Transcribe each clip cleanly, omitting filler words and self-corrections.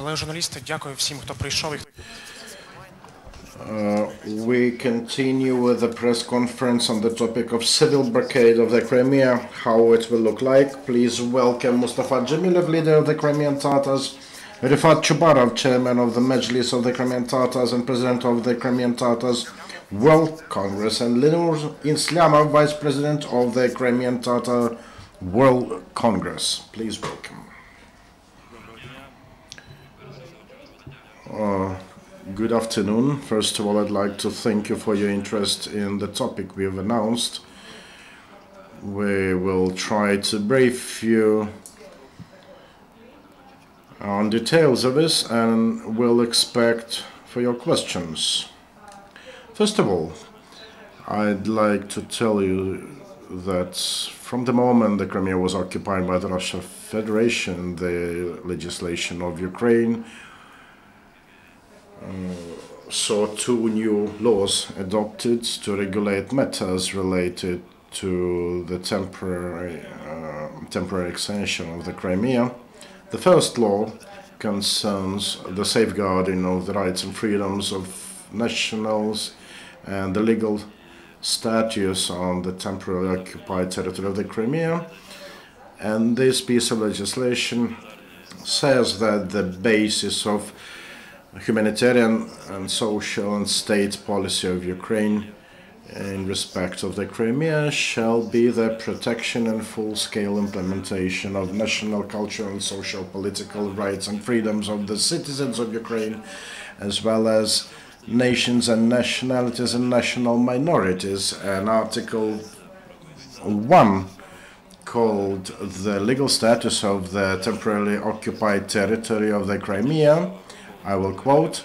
Колеги журналісти, дякую всім, хто прийшов. We continue with the press conference on the topic of civil blockade of the Crimea, how it will look like. Please welcome Mustafa Dzhemilev, leader of the Crimean Tatars, Refat Chubarov, chairman of the Mejlis of the Crimean Tatars and president of the Crimean Tatars World Congress, and Lenur Islyamov, vice president of the Crimean Tatar World Congress. Please welcome. Good afternoon. First of all, I'd like to thank you for your interest in the topic we have announced. We will try to brief you on details of this and we'll expect for your questions. First of all, I'd like to tell you that from the moment the Crimea was occupied by the Russian Federation, the legislation of Ukraine saw two new laws adopted to regulate matters related to the temporary extension of the Crimea. The first law concerns the safeguarding of the rights and freedoms of nationals and the legal status on the temporarily occupied territory of the Crimea. And this piece of legislation says that the basis of humanitarian and social and state policy of Ukraine in respect of the Crimea shall be the protection and full-scale implementation of national, cultural, and social political rights and freedoms of the citizens of Ukraine, as well as nations and nationalities and national minorities. And Article 1, called the legal status of the temporarily occupied territory of the Crimea, I will quote,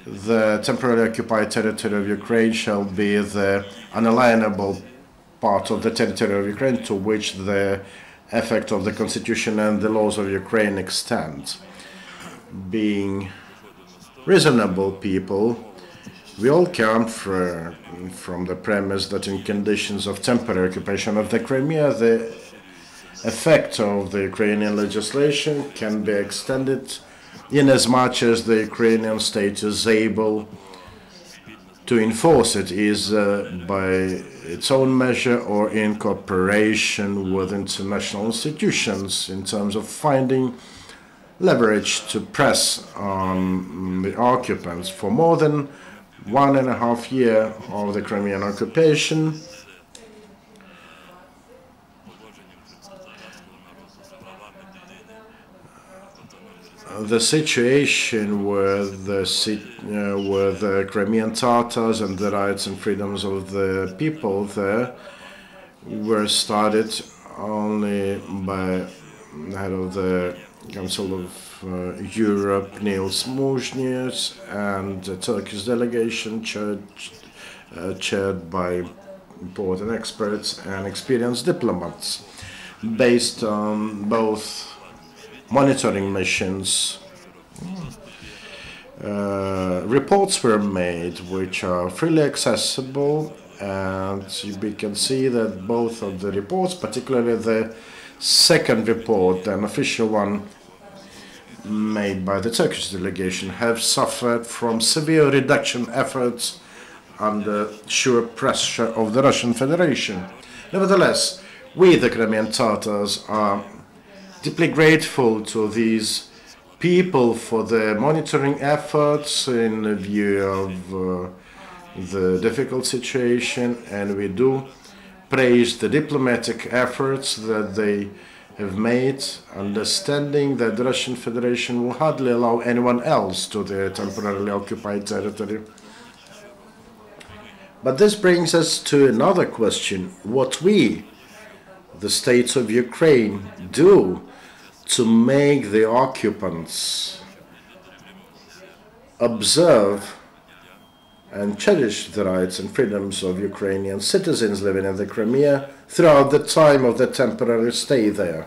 "The temporarily occupied territory of Ukraine shall be the unalienable part of the territory of Ukraine to which the effect of the Constitution and the laws of Ukraine extend." Being reasonable people, we all come from the premise that in conditions of temporary occupation of the Crimea, the effect of the Ukrainian legislation can be extended in as much as the Ukrainian state is able to enforce it, by its own measure or in cooperation with international institutions in terms of finding leverage to press on the occupants. For more than 1.5 years of the Crimean occupation, the situation with the Crimean Tatars and the rights and freedoms of the people there were started only by the head of the Council of Europe, Niels Mujnis, and the Turkish delegation chaired by important experts and experienced diplomats, based on both monitoring missions. Reports were made which are freely accessible, and we can see that both of the reports, particularly the second report, an official one made by the Turkish delegation, have suffered from severe reduction efforts under sheer pressure of the Russian Federation. Nevertheless, we, the Crimean Tatars, are deeply grateful to these people for their monitoring efforts in view of the difficult situation, and we do praise the diplomatic efforts that they have made, understanding that the Russian Federation will hardly allow anyone else to their temporarily occupied territory. But this brings us to another question: what we, the states of Ukraine, do to make the occupants observe and cherish the rights and freedoms of Ukrainian citizens living in the Crimea throughout the time of their temporary stay there,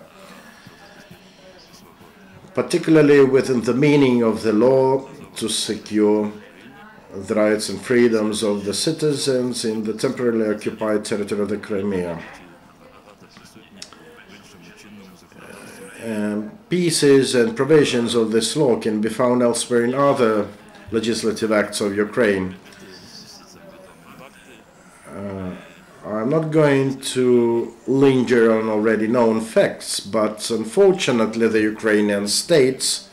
particularly within the meaning of the law to secure the rights and freedoms of the citizens in the temporarily occupied territory of the Crimea. pieces and provisions of this law can be found elsewhere in other legislative acts of Ukraine. I'm not going to linger on already known facts, but unfortunately the Ukrainian states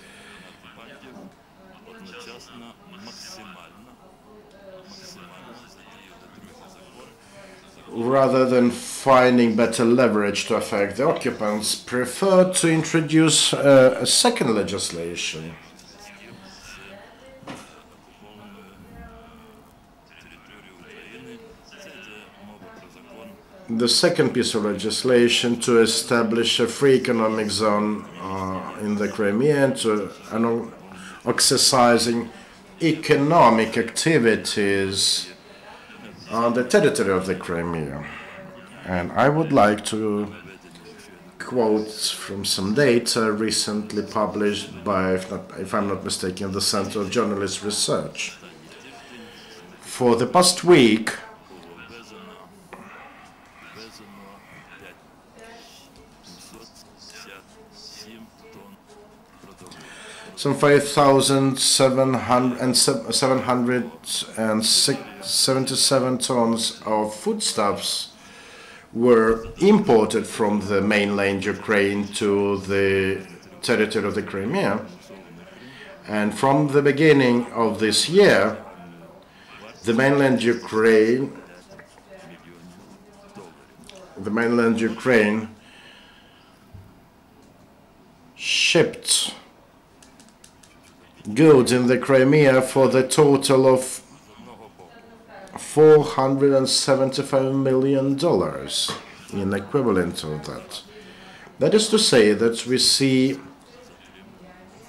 rather than finding better leverage to affect the occupants, preferred to introduce a second legislation. The second piece of legislation to establish a free economic zone in the Crimea and to exercising economic activities on the territory of the Crimea. And I would like to quote from some data recently published by, if I'm not mistaken, the Center of Journalist Research. For the past week, some 5,777 tons of foodstuffs were imported from the mainland Ukraine to the territory of the Crimea. And from the beginning of this year, the mainland Ukraine shipped goods in the Crimea for the total of $475 million in equivalent of that. That is to say that we see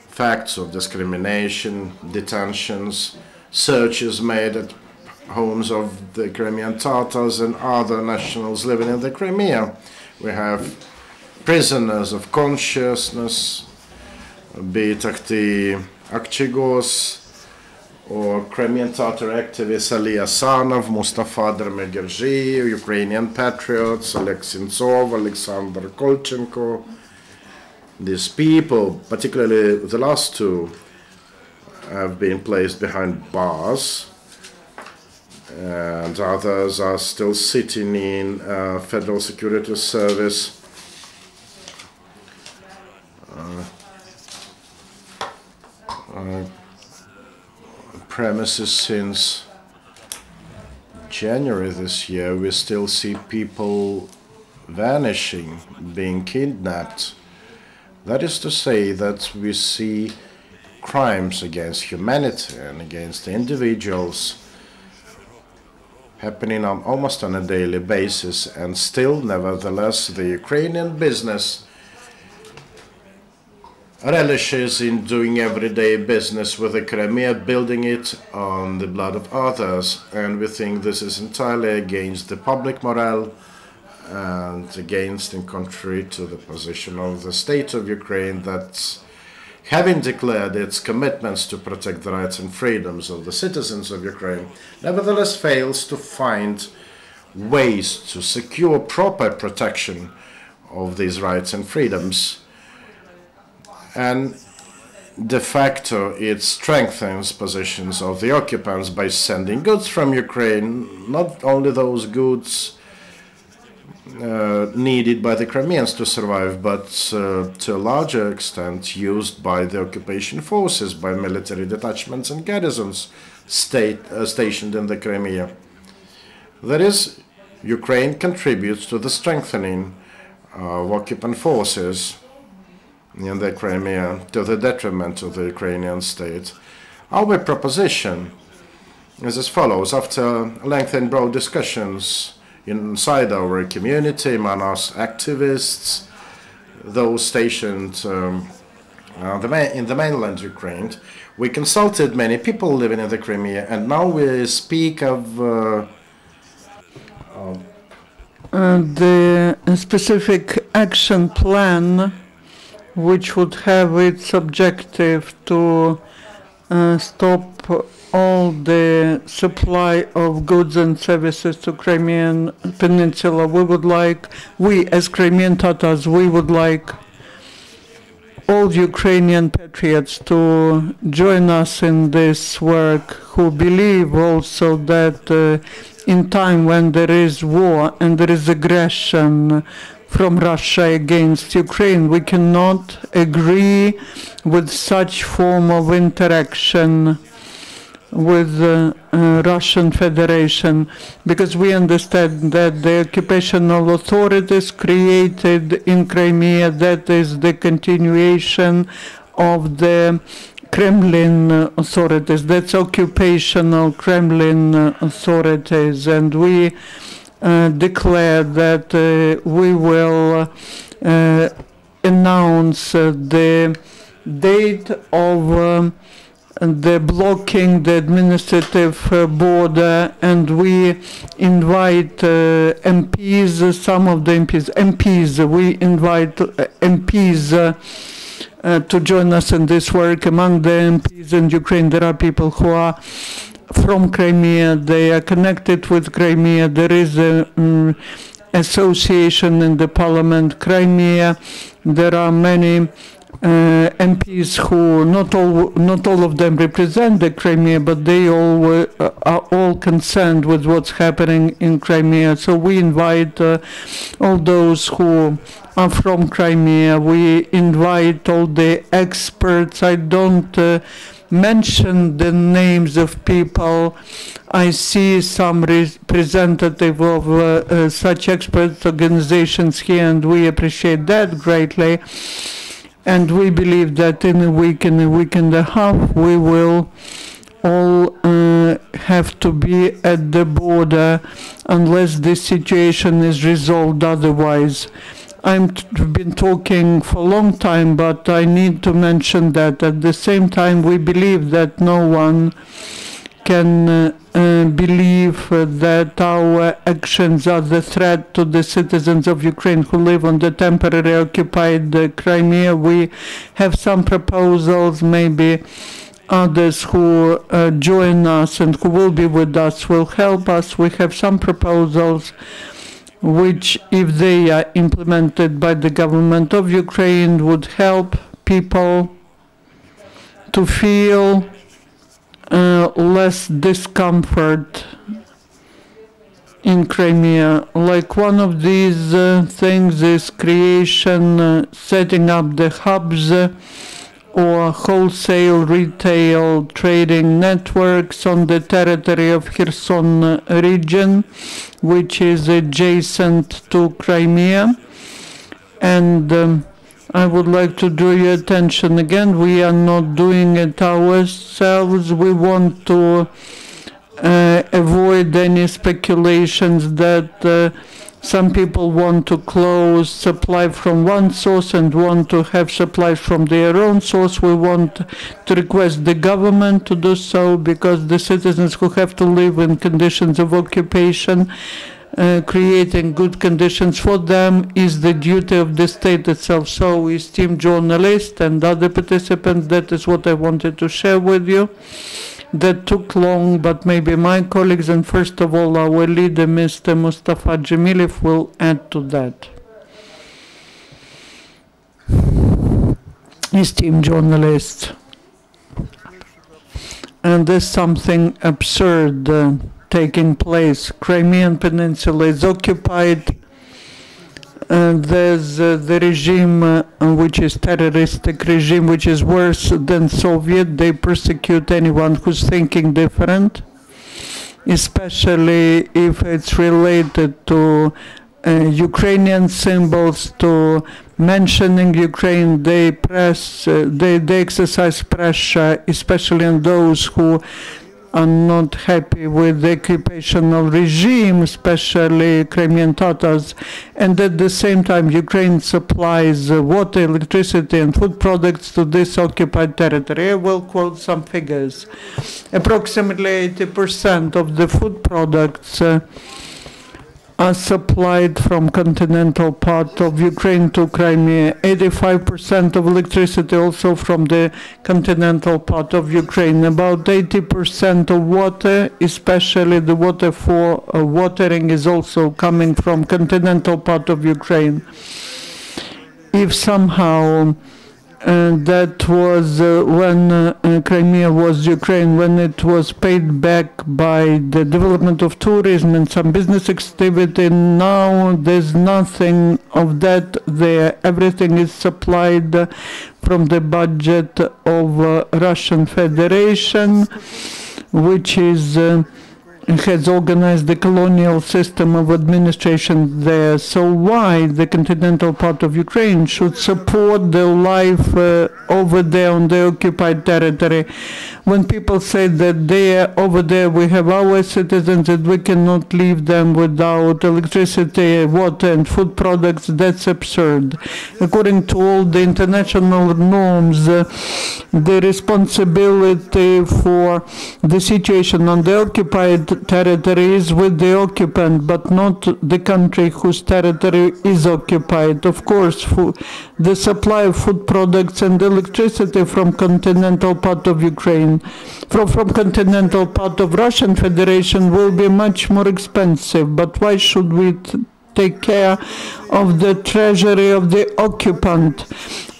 facts of discrimination, detentions, searches made at homes of the Crimean Tatars and other nationals living in the Crimea. We have prisoners of consciousness, be it Akchigos or Crimean Tatar activist Ali Asanov, Mustafa, Ukrainian patriots, Alexintsov, Alexander Kolchenko. These people, particularly the last two, have been placed behind bars, and others are still sitting in Federal Security Service premises since January this year. We still see people vanishing, being kidnapped. That is to say that we see crimes against humanity and against individuals happening almost on a daily basis, and still, nevertheless, the Ukrainian business relishes in doing everyday business with the Crimea, building it on the blood of others, and we think this is entirely against the public morale and against and contrary to the position of the state of Ukraine that, having declared its commitments to protect the rights and freedoms of the citizens of Ukraine, nevertheless fails to find ways to secure proper protection of these rights and freedoms. And de facto, it strengthens positions of the occupants by sending goods from Ukraine, not only those goods needed by the Crimeans to survive, but to a larger extent used by the occupation forces, by military detachments and garrisons stationed in the Crimea. That is, Ukraine contributes to the strengthening of occupant forces in the Crimea to the detriment of the Ukrainian state. Our proposition is as follows. After lengthy and broad discussions inside our community, among us activists, those stationed in the mainland Ukraine, we consulted many people living in the Crimea, and now we speak of the specific action plan, which would have its objective to stop all the supply of goods and services to Crimean Peninsula. We as Crimean Tatars, we would like all Ukrainian patriots to join us in this work, who believe also that in time when there is war and there is aggression from Russia against Ukraine, we cannot agree with such form of interaction with the Russian Federation, because we understand that the occupational authorities created in Crimea, that is the continuation of the Kremlin authorities, that's occupational Kremlin authorities, and we declare that we will announce the date of the blocking the administrative border, and we invite MPs, some of the MPs, we invite MPs to join us in this work. Among the MPs in Ukraine, there are people who are from Crimea, they are connected with Crimea, there is an association in the parliament Crimea, there are many MPs who not all of them represent the Crimea, but they all are all concerned with what's happening in Crimea. So we invite all those who are from Crimea. We invite all the experts. I don't mention the names of people. I see some representative of such experts organizations here, and we appreciate that greatly. And we believe that in a week and a half, we will all have to be at the border unless this situation is resolved otherwise. I've been talking for a long time, but I need to mention that at the same time we believe that no one can believe that our actions are the threat to the citizens of Ukraine who live on the temporarily occupied Crimea. We have some proposals, maybe others who join us and who will be with us will help us. We have some proposals which, if they are implemented by the government of Ukraine, would help people to feel less discomfort in Crimea. Like one of these things is setting up the hubs or wholesale retail trading networks on the territory of Kherson region, which is adjacent to Crimea. And I would like to draw your attention again, we are not doing it ourselves. We want to avoid any speculations that some people want to close supply from one source and want to have supplies from their own source. We want to request the government to do so, because the citizens who have to live in conditions of occupation, creating good conditions for them is the duty of the state itself. So, esteemed journalists and other participants, that is what I wanted to share with you. That took long, but maybe my colleagues and first of all our leader, Mr. Mustafa Dzhemilev, will add to that. Esteemed journalists, and there's something absurd taking place. Crimean Peninsula is occupied. There's the regime, which is terroristic regime, which is worse than Soviet. They persecute anyone who's thinking different, especially if it's related to Ukrainian symbols, to mentioning Ukraine. They exercise pressure, especially on those who are not happy with the occupational regime, especially Crimean Tatars. And at the same time, Ukraine supplies water, electricity, and food products to this occupied territory. I will quote some figures. Approximately 80% of the food products are supplied from continental part of Ukraine to Crimea. 85% of electricity also from the continental part of Ukraine. About 80% of water, especially the water for watering, is also coming from continental part of Ukraine. If somehow that was when Crimea was Ukraine, when it was paid back by the development of tourism and some business activity. Now there's nothing of that there. Everything is supplied from the budget of Russian Federation, which is has organized the colonial system of administration there. So why the continental part of Ukraine should support the life over there on the occupied territory? When people say that there, over there, we have our citizens, that we cannot leave them without electricity, water, and food products, that's absurd. According to all the international norms, the responsibility for the situation on the occupied territory is with the occupant, but not the country whose territory is occupied. Of course, the supply of food products and electricity from continental part of Ukraine, from continental part of Russian Federation will be much more expensive. But why should we take care of the treasury of the occupant?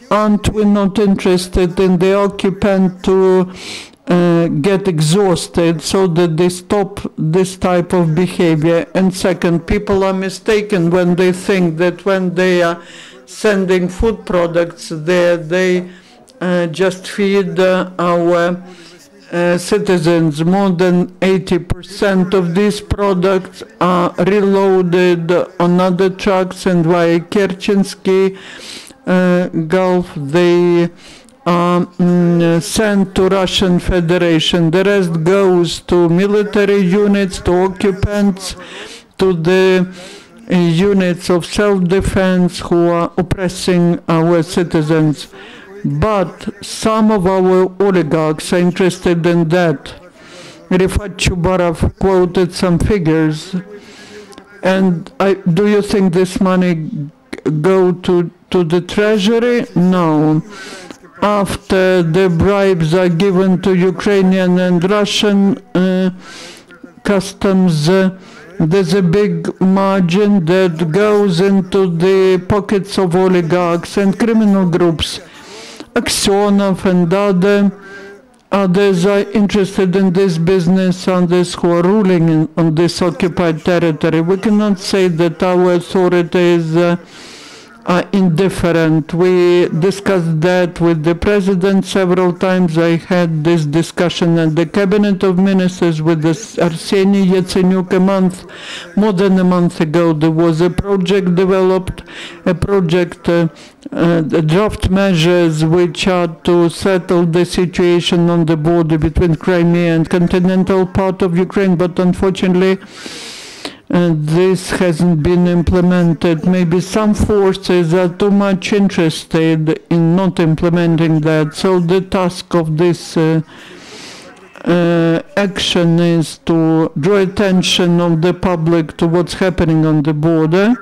Aren't we not interested in the occupant to get exhausted so that they stop this type of behavior? And second, people are mistaken when they think that when they are sending food products there, they just feed our citizens. More than 80% of these products are reloaded on other trucks, and via Kerchensky Gulf they are sent to Russian Federation. The rest goes to military units, to occupants, to the units of self-defense who are oppressing our citizens. But some of our oligarchs are interested in that. Refat Chubarov quoted some figures. And do you think this money go to the treasury? No. After the bribes are given to Ukrainian and Russian customs, there's a big margin that goes into the pockets of oligarchs and criminal groups. Aksionov and others are interested in this business, others who are ruling on this occupied territory. We cannot say that our authorities are indifferent. We discussed that with the president several times. I had this discussion at the cabinet of ministers with Arseniy Yatsenyuk more than a month ago. There was a project developed, the draft measures which are to settle the situation on the border between Crimea and continental part of Ukraine, but unfortunately this hasn't been implemented. Maybe some forces are too much interested in not implementing that. So the task of this action is to draw attention of the public to what's happening on the border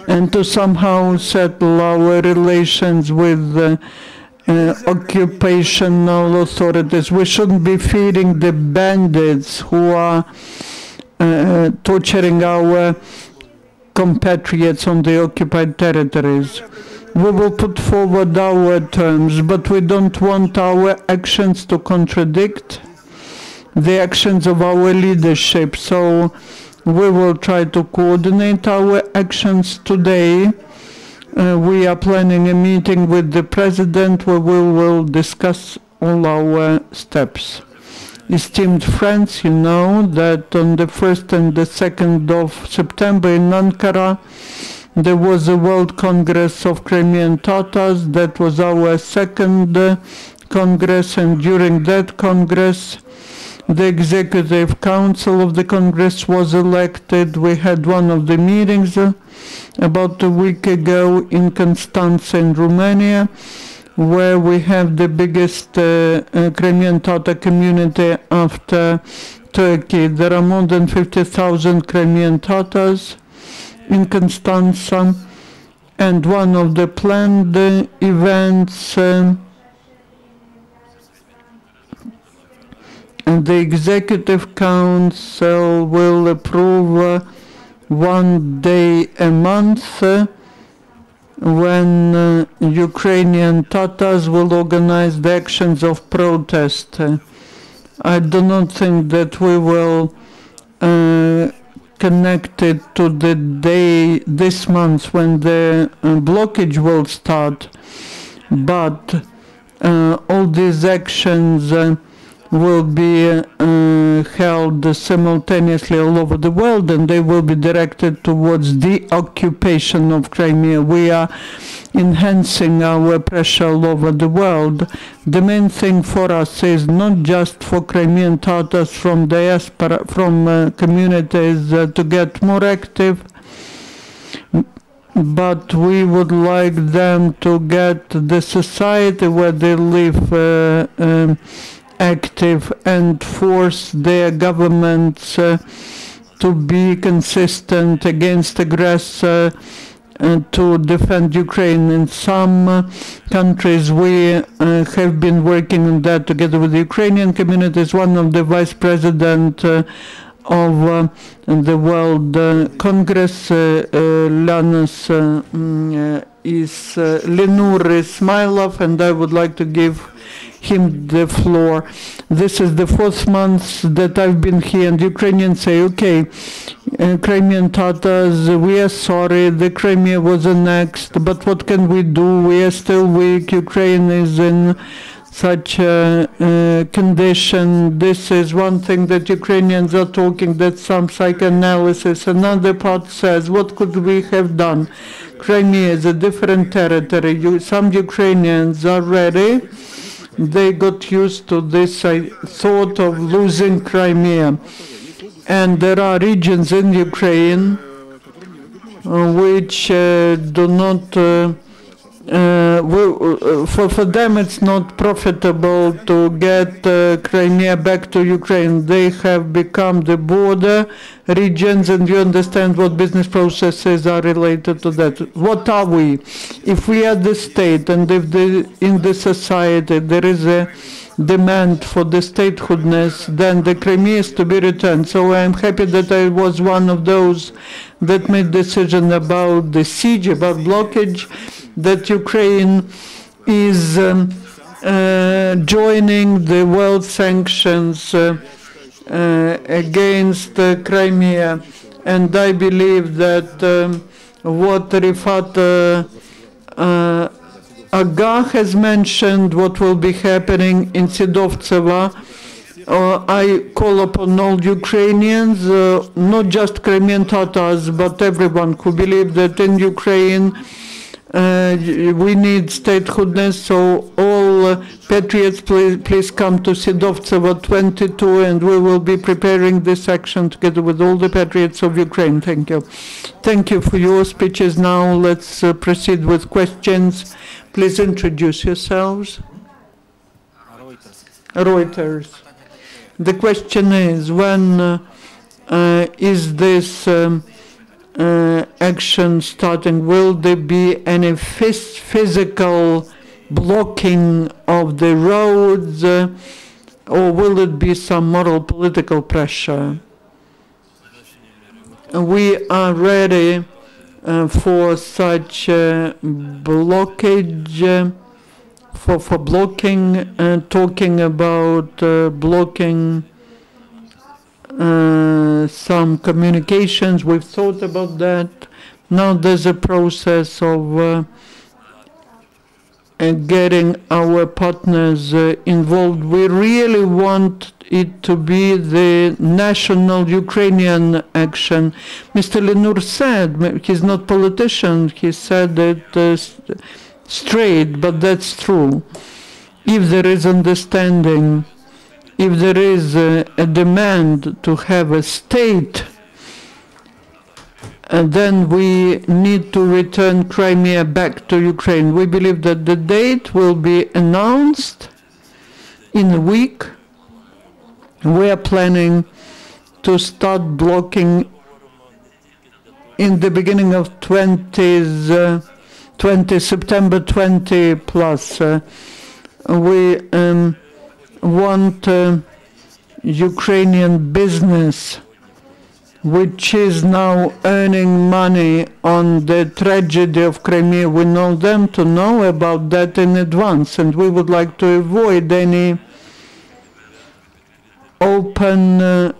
and to somehow settle our relations with occupational authorities. We shouldn't be feeding the bandits who are torturing our compatriots on the occupied territories. We will put forward our terms, but we don't want our actions to contradict the actions of our leadership. So we will try to coordinate our actions today. We are planning a meeting with the president where we will discuss all our steps. Esteemed friends, you know that on the 1st and the 2nd of September in Ankara there was a World Congress of Crimean Tatars. That was our second Congress, and during that Congress the Executive Council of the Congress was elected. We had one of the meetings about a week ago in Constanța in Romania, where we have the biggest Crimean Tatar community after Turkey. There are more than 50,000 Crimean Tatars in Constanța, and one of the planned events, the Executive Council will approve one day a month when Ukrainian Tatars will organize the actions of protest. I do not think that we will connect it to the day this month when the blockage will start, but all these actions will be held simultaneously all over the world, and they will be directed towards the occupation of Crimea. We are enhancing our pressure all over the world. The main thing for us is not just for Crimean Tatars from diaspora, from communities to get more active, but we would like them to get the society where they live active and force their governments to be consistent against aggressor and to defend Ukraine. In some countries we have been working on that together with the Ukrainian communities. One of the vice president of the World Congress, Lenur Islyamov, and I would like to give him the floor. This is the 4th month that I've been here, and Ukrainians say, okay, Crimean Tatars, we are sorry, the Crimea was annexed, but what can we do? We are still weak. Ukraine is in such a condition. This is one thing that Ukrainians are talking, that's some psychoanalysis. Another part says, what could we have done? Crimea is a different territory. Some Ukrainians are ready. They got used to this thought of losing Crimea. And there are regions in Ukraine which do not, for them it's not profitable to get Crimea back to Ukraine. They have become the border regions, and you understand what business processes are related to that. What are we? If we are the state, and if in the society there is a demand for the statehoodness, then the Crimea is to be returned. So I am happy that I was one of those that made decision about the siege, about blockage, that Ukraine is joining the world sanctions against Crimea. And I believe that what Refat Aga has mentioned, what will be happening in Sidovtseva, I call upon all Ukrainians, not just Crimean Tatars, but everyone who believe that in Ukraine we need statehoodness. So all patriots, please come to Sidovtseva 22, and we will be preparing this action together with all the patriots of Ukraine. Thank you. Thank you for your speeches. Now let's proceed with questions. Please introduce yourselves. Reuters. The question is, when is this action starting? Will there be any physical blocking of the roads, or will it be some moral political pressure? We are ready for such blockage, for blocking, talking about blocking some communications. We've thought about that. Now there's a process of getting our partners involved. We really want it to be the national Ukrainian action. Mr. Lenur said, he's not politician, he said it straight, but that's true. If there is understanding, if there is a demand to have a state, then we need to return Crimea back to Ukraine. We believe that the date will be announced in a week. We are planning to start blocking in the beginning of September 20 plus. We want Ukrainian business which is now earning money on the tragedy of Crimea. We know them to know about that in advance, and we would like to avoid any open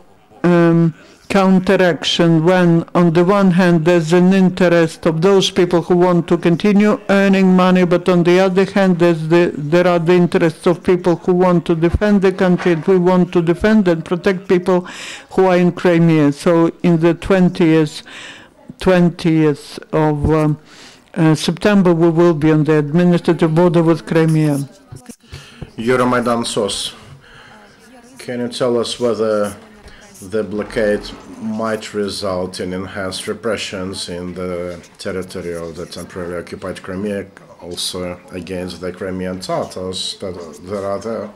counteraction when, on the one hand, there's an interest of those people who want to continue earning money, but on the other hand, there are the interests of people who want to defend the country, and we want to defend and protect people who are in Crimea. So in the 20th of September, we will be on the administrative border with Crimea. Euromaidan source. Can you tell us whether the blockade might result in enhanced repressions in the territory of the temporarily occupied Crimea, also against the Crimean Tatars that are there?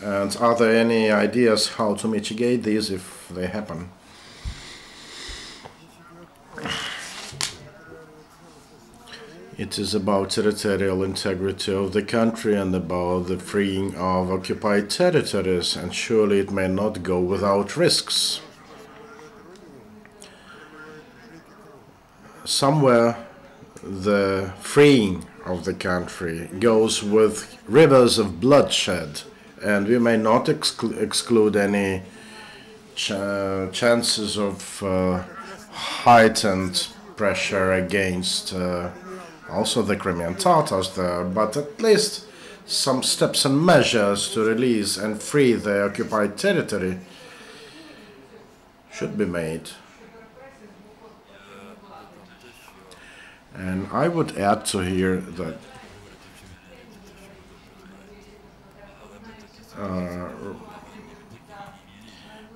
And are there any ideas how to mitigate these if they happen? It is about territorial integrity of the country and about the freeing of occupied territories, and surely it may not go without risks. Somewhere the freeing of the country goes with rivers of bloodshed, and we may not exclude any chances of heightened pressure against also the Crimean Tatars there, but at least some steps and measures to release and free the occupied territory should be made. And I would add to here that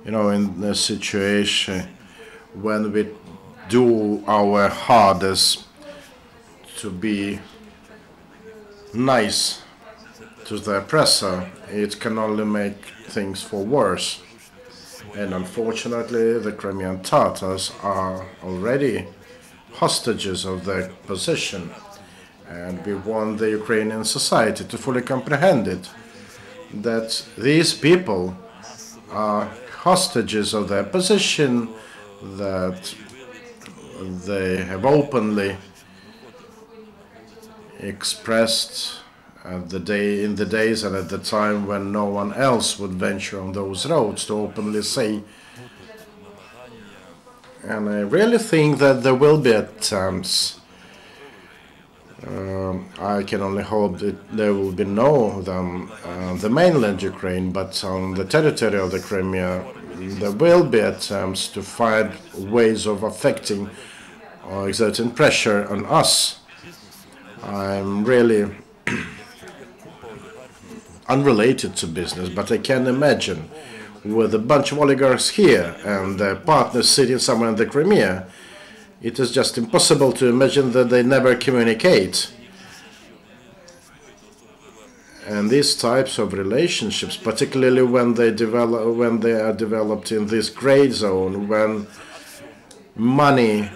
in a situation when we do our hardest to be nice to the oppressor, it can only make things for worse. And unfortunately, the Crimean Tatars are already hostages of their position. And we want the Ukrainian society to fully comprehend it, that these people are hostages of their position, that they have openly expressed in the days and at the time when no one else would venture on those roads to openly say. And I really think that there will be attempts. I can only hope that there will be no of them on the mainland Ukraine, but on the territory of the Crimea there will be attempts to find ways of affecting or exerting pressure on us. I'm really unrelated to business, but I can imagine with a bunch of oligarchs here and their partners sitting somewhere in the Crimea, it is just impossible to imagine that they never communicate. And these types of relationships, particularly when they are developed in this gray zone, when money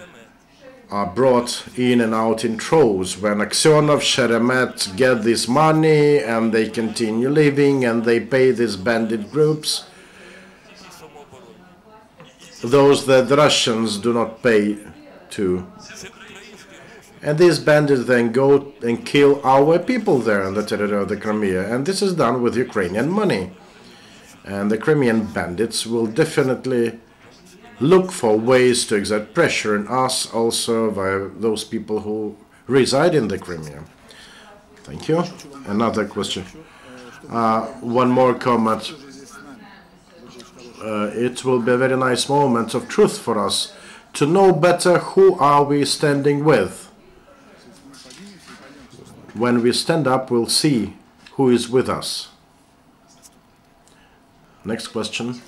are brought in and out in troves, when Aksionov, Sheremet get this money and they continue living and they pay these bandit groups, those that the Russians do not pay to. And these bandits then go and kill our people there on the territory of the Crimea, and this is done with Ukrainian money. And the Crimean bandits will definitely look for ways to exert pressure on us also via those people who reside in the Crimea. Thank you. Another question. One more comment. It will be a very nice moment of truth for us to know better who are we standing with. When we stand up, we'll see who is with us. Next question.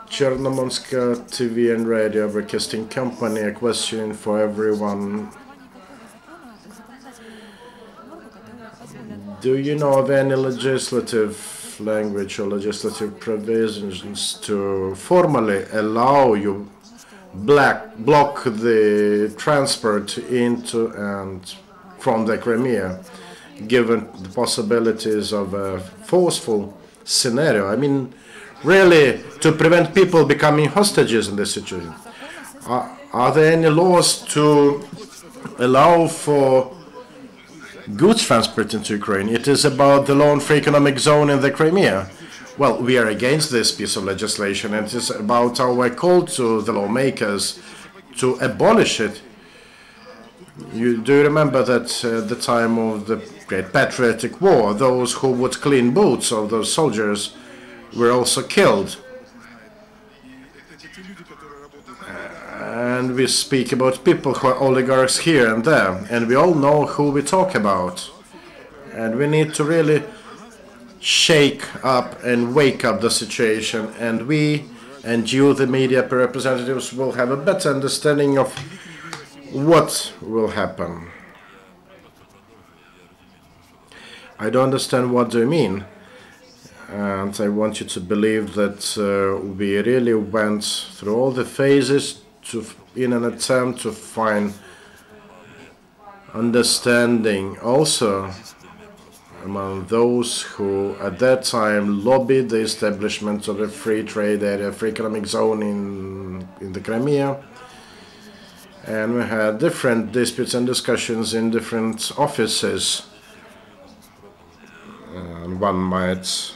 Chernomorska TV and Radio Broadcasting Company, a question for everyone. Do you know of any legislative language or legislative provisions to formally allow you block the transport into and from the Crimea, given the possibilities of a forceful scenario? I mean, really to prevent people becoming hostages in this situation? Are there any laws to allow for goods transport into Ukraine? It is about the law on free economic zone in the Crimea. Well, we are against this piece of legislation, and it is about our call to the lawmakers to abolish it. Do you remember that at the time of the Great Patriotic War, those who would clean boots of those soldiers were also killed? And we speak about people who are oligarchs here and there, and we all know who we talk about. And we need to really shake up and wake up the situation, and we and you, the media representatives, will have a better understanding of what will happen. I don't understand what you mean, and I want you to believe that we really went through all the phases in an attempt to find understanding also among those who at that time lobbied the establishment of a free trade area, free economic zone in the Crimea. And we had different disputes and discussions in different offices. And one might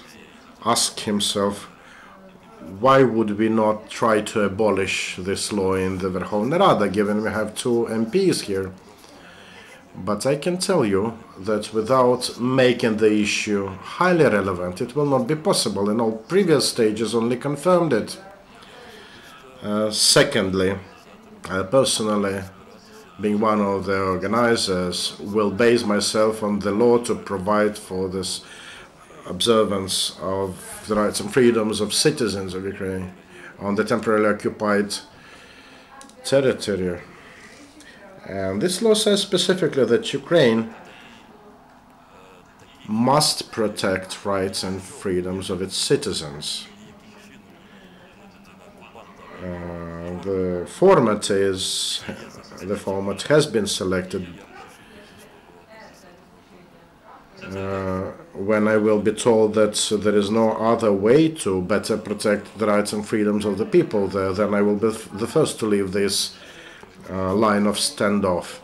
ask himself, why would we not try to abolish this law in the Verkhovna Rada, given we have 2 MPs here? But I can tell you that without making the issue highly relevant, it will not be possible, and all previous stages only confirmed it. Secondly, I personally, being one of the organizers, will base myself on the law to provide for this observance of the rights and freedoms of citizens of Ukraine on the temporarily occupied territory. And this law says specifically that Ukraine must protect rights and freedoms of its citizens. The format has been selected when I will be told that there is no other way to better protect the rights and freedoms of the people there, then I will be the first to leave this line of standoff.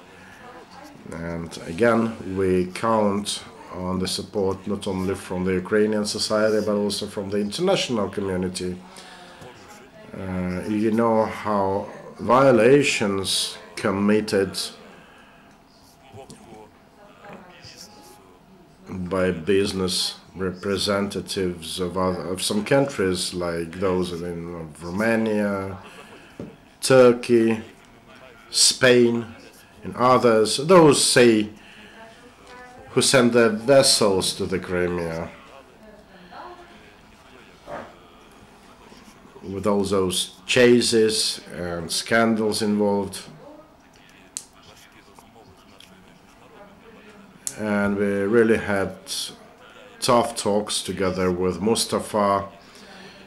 And again, we count on the support not only from the Ukrainian society but also from the international community. You know how violations committed by business representatives of some countries, like those in Romania, Turkey, Spain, and others, those say who send their vessels to the Crimea, with all those chases and scandals involved. And we really had tough talks together with Mustafa,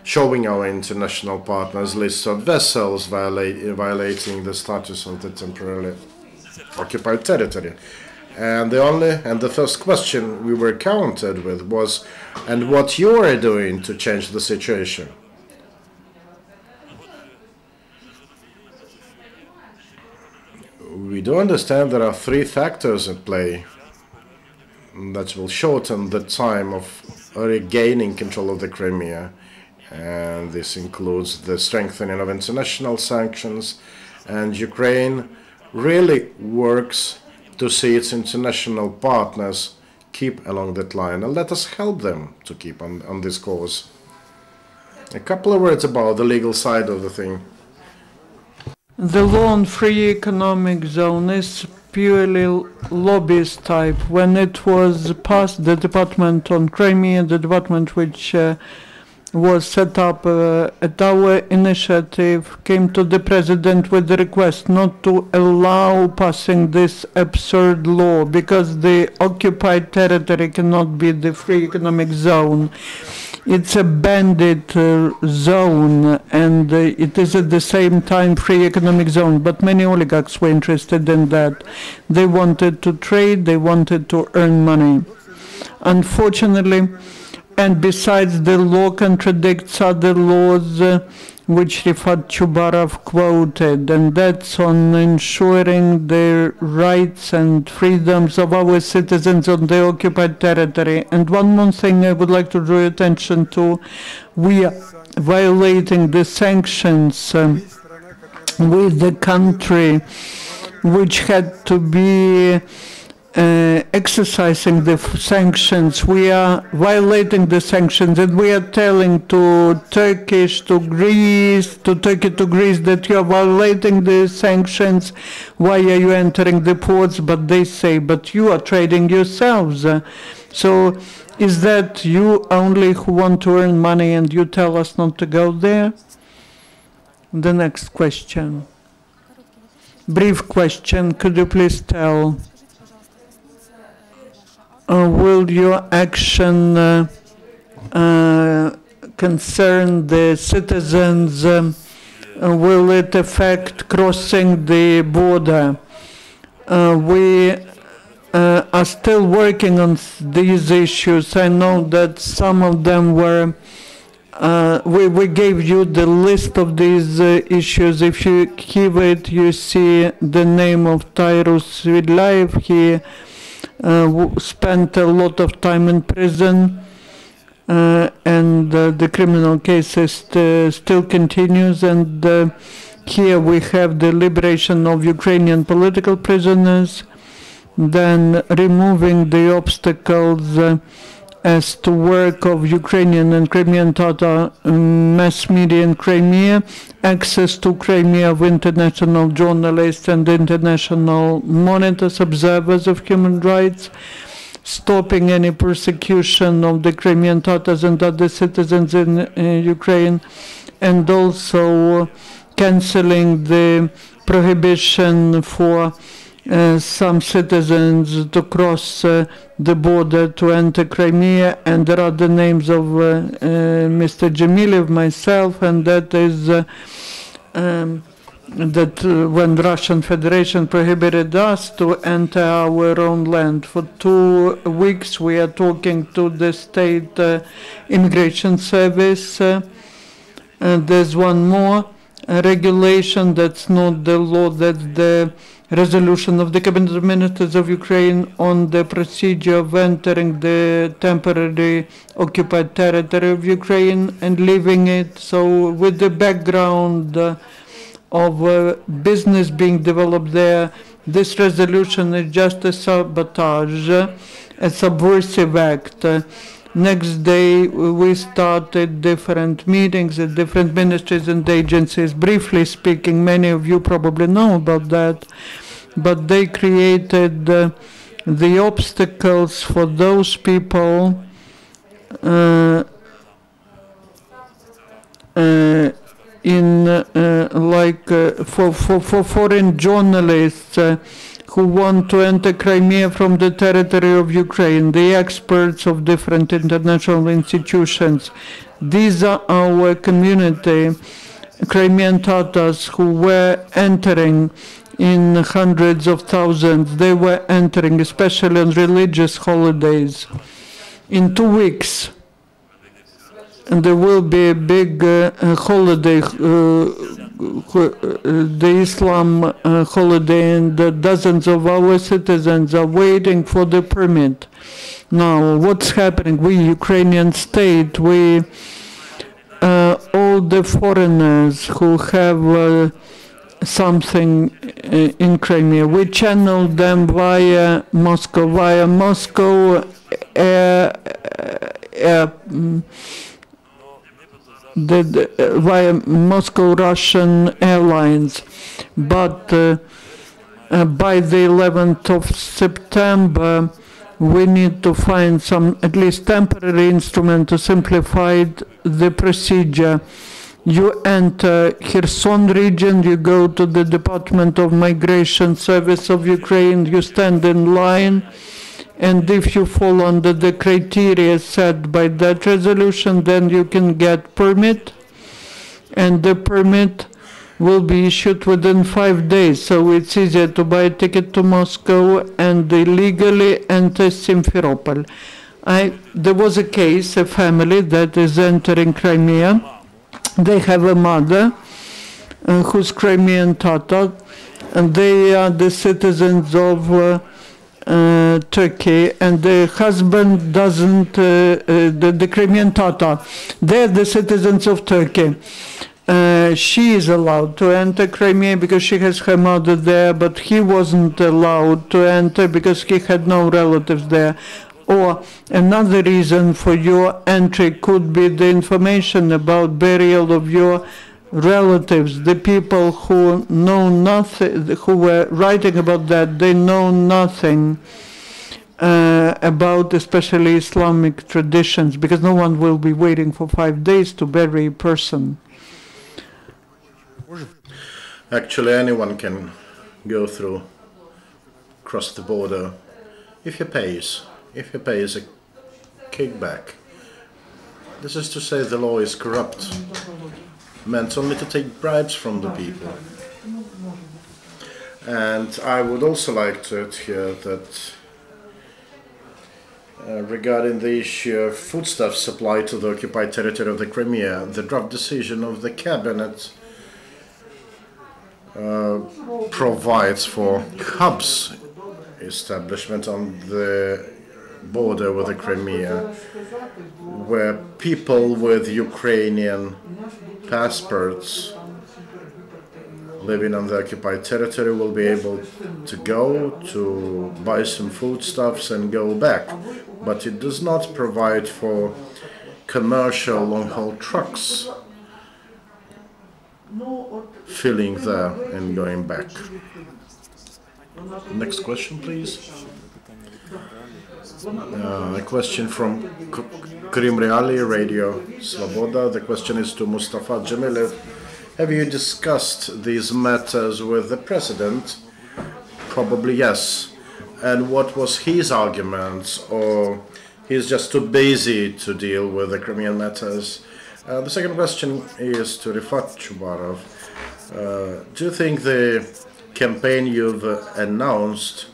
showing our international partners lists of vessels violating the status of the temporarily occupied territory. And the first question we were countered with was, and what you are doing to change the situation? We do understand there are 3 factors at play that will shorten the time of regaining control of the Crimea. And this includes the strengthening of international sanctions, and Ukraine really works to see its international partners keep along that line, and let us help them to keep on this course. A couple of words about the legal side of the thing. The law on free economic zone is purely lobbyist type. When it was passed, the department on Crimea, the department which was set up at our initiative, came to the president with the request not to allow passing this absurd law, because the occupied territory cannot be the free economic zone. It's a bandit zone, and it is at the same time free economic zone, but many oligarchs were interested in that. They wanted to trade, they wanted to earn money. Unfortunately, and besides, the law contradicts other laws which Refat Chubarov quoted, and that's on ensuring the rights and freedoms of our citizens on the occupied territory. And one more thing I would like to draw your attention to: we are violating the sanctions with the country which had to be exercising the sanctions. We are violating the sanctions, and we are telling to Turkey to Greece that you are violating the sanctions. Why are you entering the ports? But they say, but you are trading yourselves. So is that you only who want to earn money and you tell us not to go there? The next question. Brief question. Could you please tell, will your action concern the citizens? Will it affect crossing the border? We are still working on these issues. I know that some of them were, we gave you the list of these issues. If you give it, you see the name of Dzhemilev. He spent a lot of time in prison, and the criminal case still continues. And here we have the liberation of Ukrainian political prisoners, then removing the obstacles as to work of Ukrainian and Crimean Tatar mass media in Crimea, access to Crimea of international journalists and international monitors, observers of human rights, stopping any persecution of the Crimean Tatars and other citizens in Ukraine, and also cancelling the prohibition for some citizens to cross the border to enter Crimea. And there are the names of Mr. Dzhemilev, myself, and that is that when Russian Federation prohibited us to enter our own land. For 2 weeks we are talking to the state immigration service. There's one more regulation that's not the law, that's the resolution of the Cabinet of Ministers of Ukraine on the procedure of entering the temporary occupied territory of Ukraine and leaving it. So with the background of business being developed there, this resolution is just a sabotage, a subversive act. Next day we started different meetings at different ministries and agencies. Briefly speaking, many of you probably know about that, but they created the obstacles for those people for foreign journalists who want to enter Crimea from the territory of Ukraine, the experts of different international institutions. These are our community, Crimean Tatars, who were entering in hundreds of thousands. They were entering, especially on religious holidays. In 2 weeks, and there will be a big holiday, the Islam holiday, and dozens of our citizens are waiting for the permit. Now, what's happening? We, Ukrainian state, we, all the foreigners who have something in Crimea, we channel them via Moscow, via Moscow Russian Airlines. But by the 11th of September, we need to find some at least temporary instrument to simplify the procedure. You enter Kherson region, you go to the Department of Migration Service of Ukraine, you stand in line, and if you fall under the criteria set by that resolution, then you can get permit, and the permit will be issued within 5 days. So it's easier to buy a ticket to Moscow and illegally enter Simferopol. There was a case, a family that is entering Crimea. They have a mother who's Crimean Tatar, and they are the citizens of Turkey, and the husband doesn't, the Crimean Tatar, they're the citizens of Turkey. She is allowed to enter Crimea because she has her mother there, but he wasn't allowed to enter because he had no relatives there. Or another reason for your entry could be the information about burial of your relatives. The people who know nothing, who were writing about that, they know nothing about especially Islamic traditions, because no one will be waiting for 5 days to bury a person. Actually, anyone can go through, cross the border, if he pays a kickback. This is to say the law is corrupt, meant only to take bribes from the people. And I would also like to add here that regarding the issue of foodstuff supply to the occupied territory of the Crimea, the draft decision of the cabinet provides for hubs establishment on the border with the Crimea, where people with Ukrainian passports living on the occupied territory will be able to go to buy some foodstuffs and go back. But it does not provide for commercial long-haul trucks filling there and going back. Next question, please. A question from Crimean Radio Svoboda. The question is to Mustafa Dzhemilev. Have you discussed these matters with the president? Probably yes. And what was his argument, or he's just too busy to deal with the Crimean matters? The second question is to Refat Chubarov. Do you think the campaign you've announced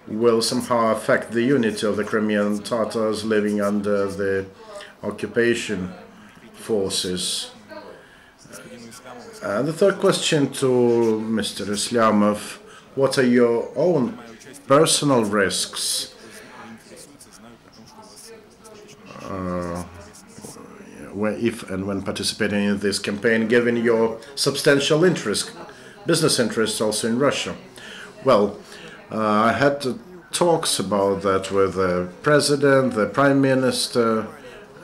will somehow affect the unity of the Crimean Tatars living under the occupation forces? And the third question to Mr. Islyamov: what are your own personal risks if and when participating in this campaign, given your substantial interest, business interests also in Russia? Well, I had talks about that with the president, the prime minister,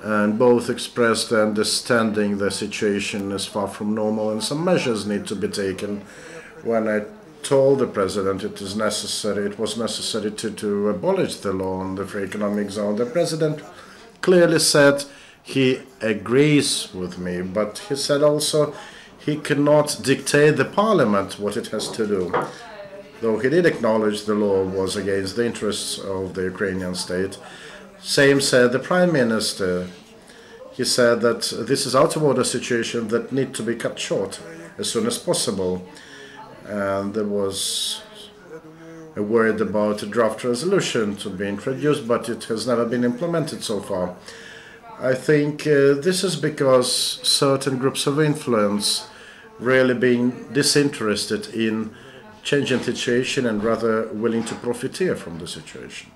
and both expressed the understanding the situation is far from normal and some measures need to be taken. When I told the president it was necessary to abolish the law on the free economic zone, the president clearly said he agrees with me, but he said also he cannot dictate the parliament what it has to do. Though he did acknowledge the law was against the interests of the Ukrainian state. Same said the prime minister. He said that this is out of order situation that need to be cut short as soon as possible. And there was a word about a draft resolution to be introduced, but it has never been implemented so far. I think this is because certain groups of influence really being disinterested in changing the situation and rather willing to profiteer from the situation.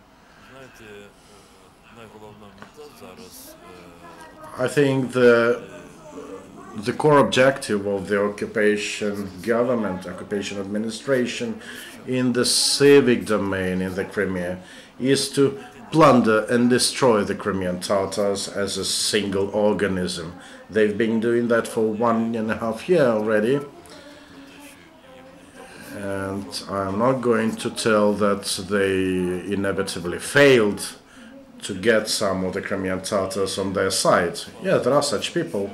I think the core objective of the occupation government, occupation administration in the civic domain in the Crimea is to plunder and destroy the Crimean Tatars as a single organism. They've been doing that for 1.5 years already. And I'm not going to tell that they inevitably failed to get some of the Crimean Tatars on their side. Yeah, there are such people.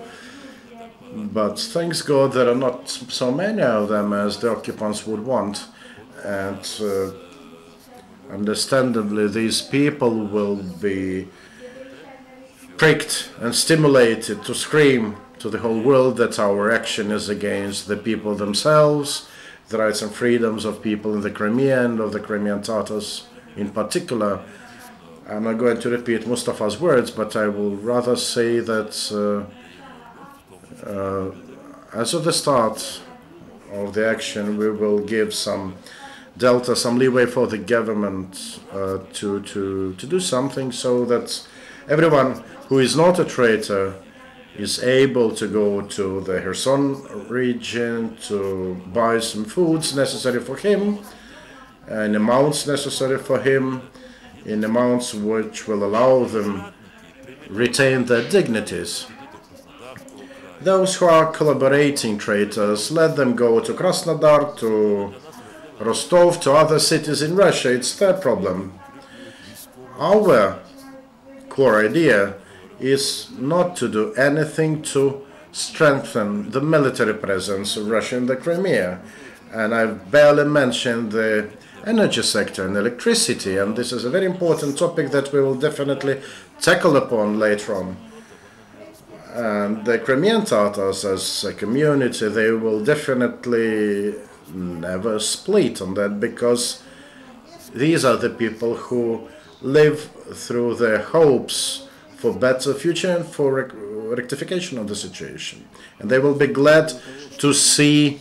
But thanks God there are not so many of them as the occupants would want. And understandably, these people will be pricked and stimulated to scream to the whole world that our action is against the people themselves, the rights and freedoms of people in the Crimea and of the Crimean Tatars in particular. I'm not going to repeat Mustafa's words, but I will rather say that as of the start of the action, we will give some delta, some leeway for the government to do something so that everyone who is not a traitor is able to go to the Kherson region to buy some foods necessary for him, in amounts necessary for him, in amounts which will allow them retain their dignities. Those who are collaborating traitors, let them go to Krasnodar, to Rostov, to other cities in Russia. It's their problem. Our core idea is not to do anything to strengthen the military presence of Russia in the Crimea. And I've barely mentioned the energy sector and electricity, and this is a very important topic that we will definitely tackle upon later on. And the Crimean Tatars as a community, they will definitely never split on that, because these are the people who live through their hopes for better future and for rectification of the situation. And they will be glad to see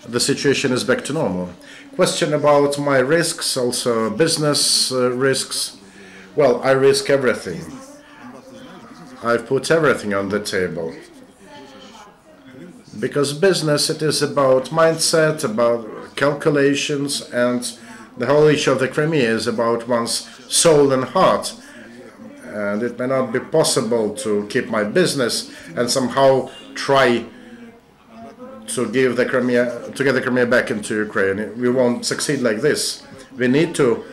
the situation is back to normal. Question about my risks, also business risks. Well, I risk everything. I've put everything on the table. Because business, it is about mindset, about calculations, and the whole issue of the Crimea is about one's soul and heart. And it may not be possible to keep my business and somehow try to give the Crimea, to get the Crimea back into Ukraine. We won't succeed like this. We need to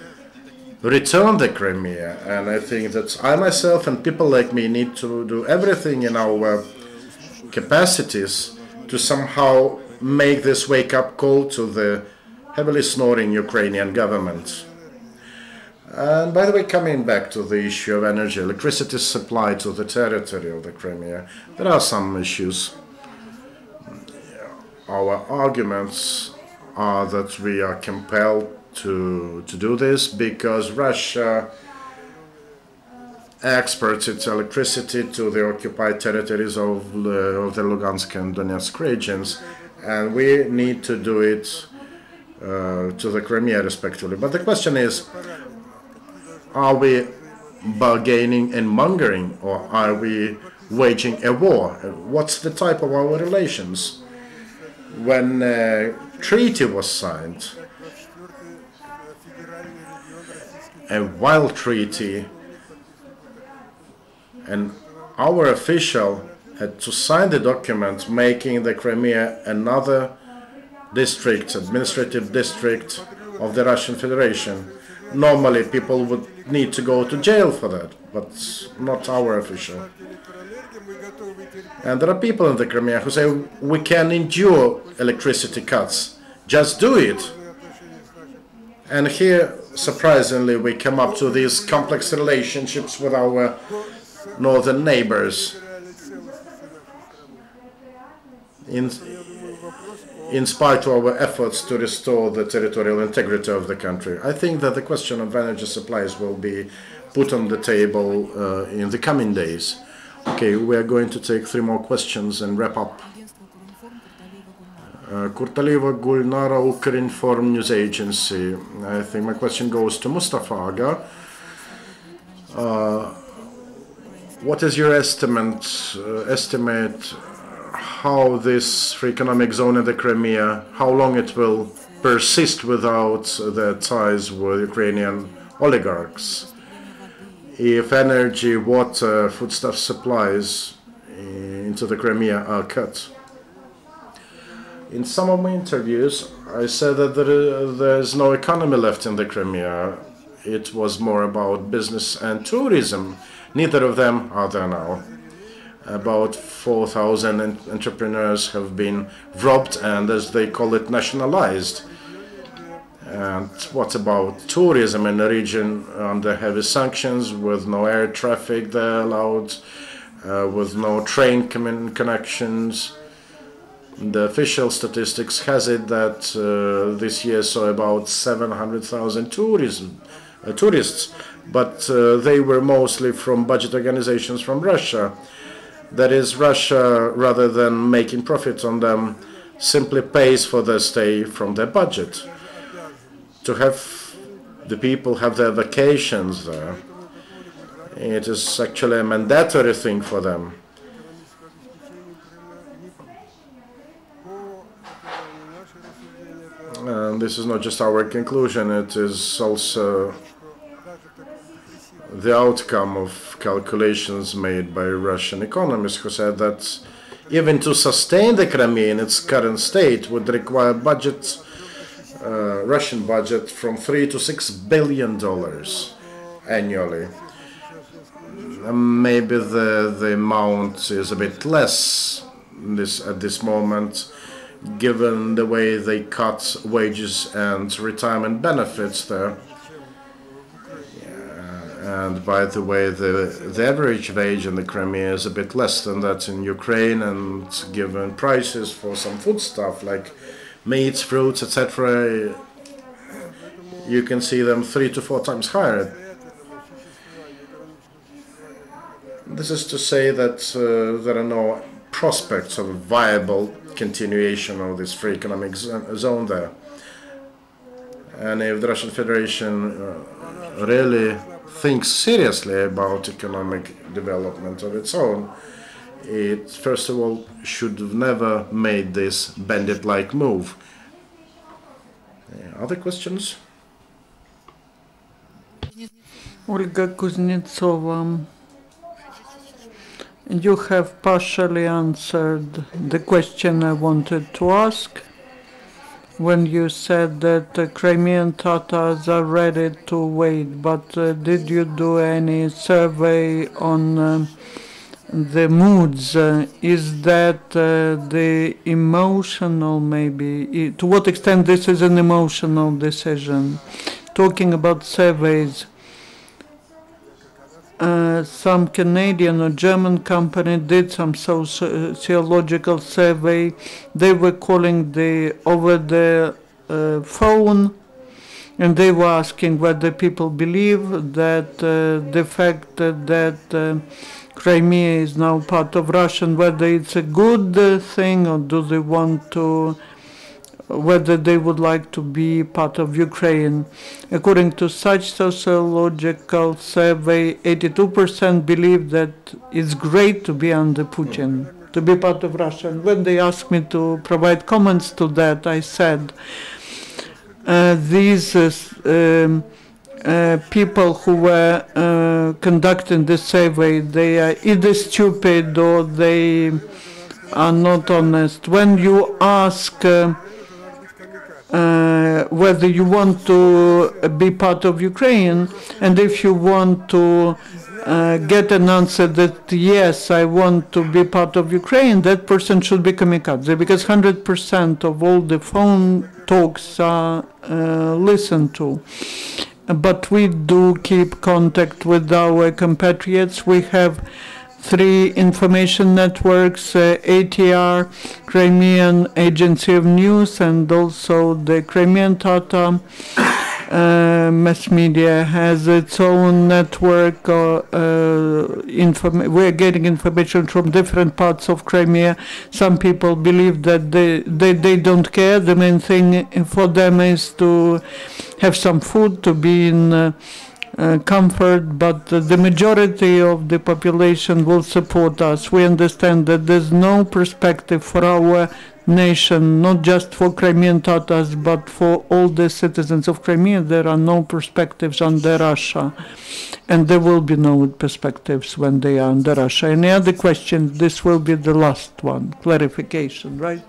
return the Crimea, and I think that I myself and people like me need to do everything in our capacities to somehow make this wake-up call to the heavily snoring Ukrainian government. And by the way, coming back to the issue of energy, electricity supply to the territory of the Crimea, there are some issues. Our arguments are that we are compelled to do this because Russia exports its electricity to the occupied territories of the Lugansk and Donetsk regions, and we need to do it to the Crimea respectively. But the question is, are we bargaining and mongering, or are we waging a war? What's the type of our relations? When a treaty was signed, a wild treaty, and our official had to sign the document making the Crimea another district, administrative district of the Russian Federation. Normally people would need to go to jail for that, but not our official. And there are people in the Crimea who say we can endure electricity cuts, just do it. And here, surprisingly, we come up to these complex relationships with our northern neighbors. In spite of our efforts to restore the territorial integrity of the country. I think that the question of energy supplies will be put on the table in the coming days. Okay, we are going to take 3 more questions and wrap up. Kurtalieva Gulnara, Ukrinform News Agency. I think my question goes to Mustafa Aga. What is your estimate how this free economic zone in the Crimea, how long it will persist without the ties with Ukrainian oligarchs? If energy, water, foodstuff supplies into the Crimea are cut. In some of my interviews, I said that there's no economy left in the Crimea. It was more about business and tourism. Neither of them are there now. About 4,000 entrepreneurs have been robbed and, as they call it, nationalized. And what about tourism in the region under heavy sanctions, with no air traffic there allowed, with no train connections? The official statistics has it that this year saw about 700,000 tourists, but they were mostly from budget organizations from Russia. That is, Russia, rather than making profit on them, simply pays for their stay from their budget. To have the people have their vacations there, it is actually a mandatory thing for them. And this is not just our conclusion, it is also the outcome of calculations made by Russian economists, who said that even to sustain the Crimea in its current state would require Russian budget from $3 to $6 billion annually. Maybe the amount is a bit less at this moment, given the way they cut wages and retirement benefits there. And by the way, the average wage in the Crimea is a bit less than that in Ukraine, and given prices for some foodstuff like meats, fruits, etc., you can see them 3 to 4 times higher. This is to say that there are no prospects of a viable continuation of this free economic zone there. And if the Russian Federation really thinks seriously about economic development of its own, it first of all should have never made this bandit-like move. Other questions? Olga Kuznetsova, you have partially answered the question I wanted to ask when you said that the Crimean Tatars are ready to wait, but did you do any survey on the moods? Is that the emotional, maybe? To what extent this is an emotional decision? Talking about surveys, some Canadian or German company did some sociological survey. They were calling over the phone, and they were asking whether people believe that the fact that Crimea is now part of Russia, whether it's a good thing, or do they want to, whether they would like to be part of Ukraine. According to such sociological survey, 82% believe that it's great to be under Putin, to be part of Russia. And when they asked me to provide comments to that, I said, these people who were conducting this survey, they are either stupid or they are not honest. When you ask whether you want to be part of Ukraine, and if you want to get an answer that yes, I want to be part of Ukraine, that person should be kamikaze, because 100% of all the phone talks are listened to. But we do keep contact with our compatriots. We have 3 information networks, ATR, Crimean Agency of News, and also the Crimean Tatar mass media has its own network. We're getting information from different parts of Crimea. Some people believe that they don't care. The main thing for them is to have some food, to be in comfort, but the majority of the population will support us. We understand that there's no perspective for our nation, not just for Crimean Tatars, but for all the citizens of Crimea. There are no perspectives under Russia, and there will be no perspectives when they are under Russia. Any other questions? This will be the last one. Clarification, right?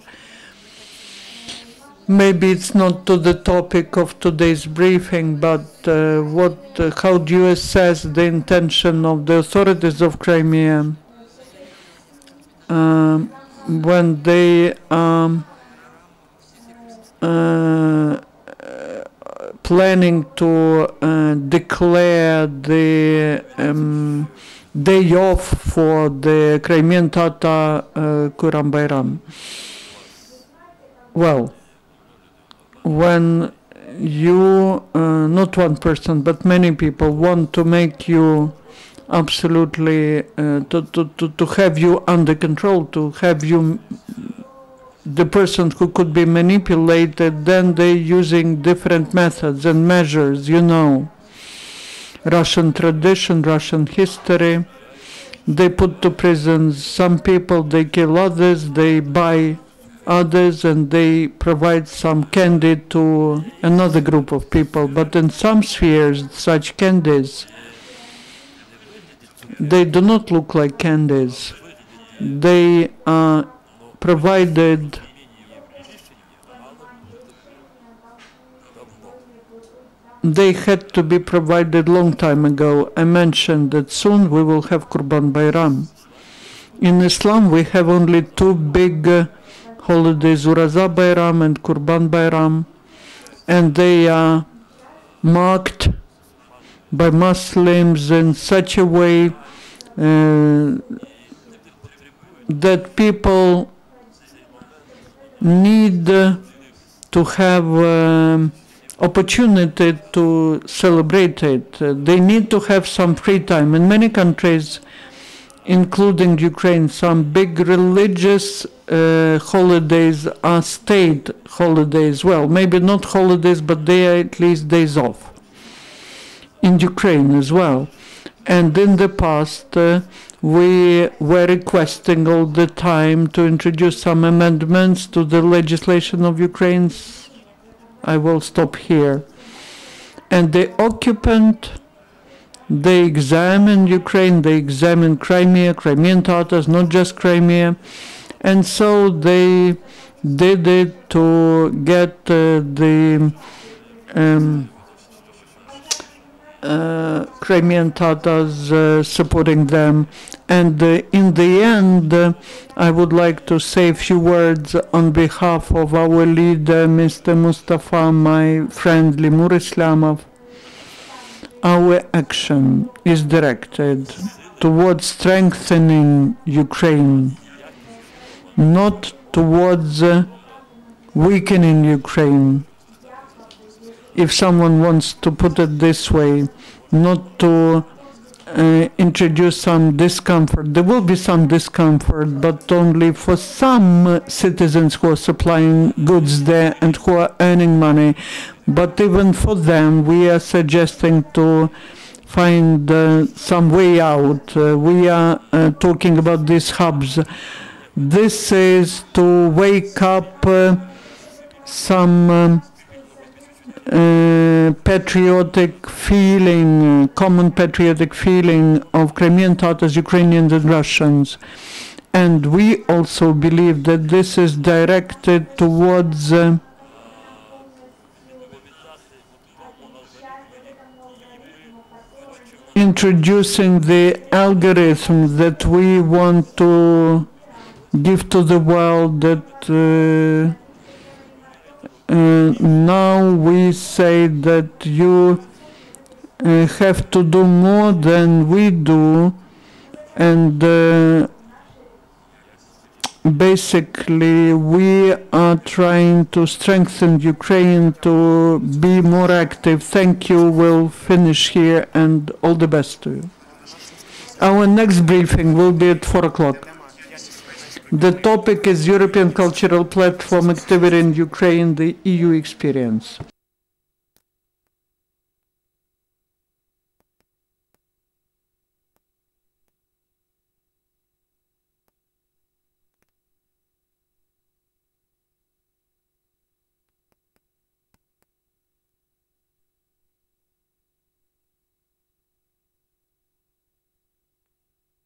Maybe it's not to the topic of today's briefing, but how do you assess the intention of the authorities of Crimea when they are planning to declare the day off for the Crimean Tatar Kurban Bayram? Well, when you, not one person, but many people want to make you absolutely, to have you under control, to have you the person who could be manipulated, then they're using different methods and measures, you know. Russian tradition, Russian history. They put to prison some people, they kill others, they buy others, and they provide some candy to another group of people. But in some spheres, such candies, they do not look like candies. They are provided they had to be provided long time ago. I mentioned that soon we will have Kurban Bayram. In Islam we have only two big holidays, Uraza Bayram and Kurban Bayram, and they are marked by Muslims in such a way that people need to have opportunity to celebrate it. They need to have some free time. In many countries, including Ukraine, some big religious holidays are state holidays. Well, maybe not holidays, but they are at least days off. In Ukraine as well. And in the past, we were requesting all the time to introduce some amendments to the legislation of Ukraine. I will stop here. And the occupant, they examine Ukraine, they examine Crimea, Crimean Tatars, not just Crimea. And so they did it to get the Crimean Tatars supporting them. And in the end, I would like to say a few words on behalf of our leader, Mr. Mustafa, my friend Lenur Islyamov. Our action is directed towards strengthening Ukraine, not towards weakening Ukraine. If someone wants to put it this way, not to introduce some discomfort. There will be some discomfort, but only for some citizens who are supplying goods there and who are earning money. But even for them, we are suggesting to find some way out. We are talking about these hubs. This is to wake up some patriotic feeling, common patriotic feeling of Crimean Tatars, Ukrainians and Russians. And we also believe that this is directed towards introducing the algorithm that we want to give to the world, that now we say that you have to do more than we do, and basically we are trying to strengthen Ukraine to be more active. Thank you. We'll finish here, and all the best to you. Our next briefing will be at 4 o'clock. The topic is European Cultural Platform Activity in Ukraine, the EU Experience.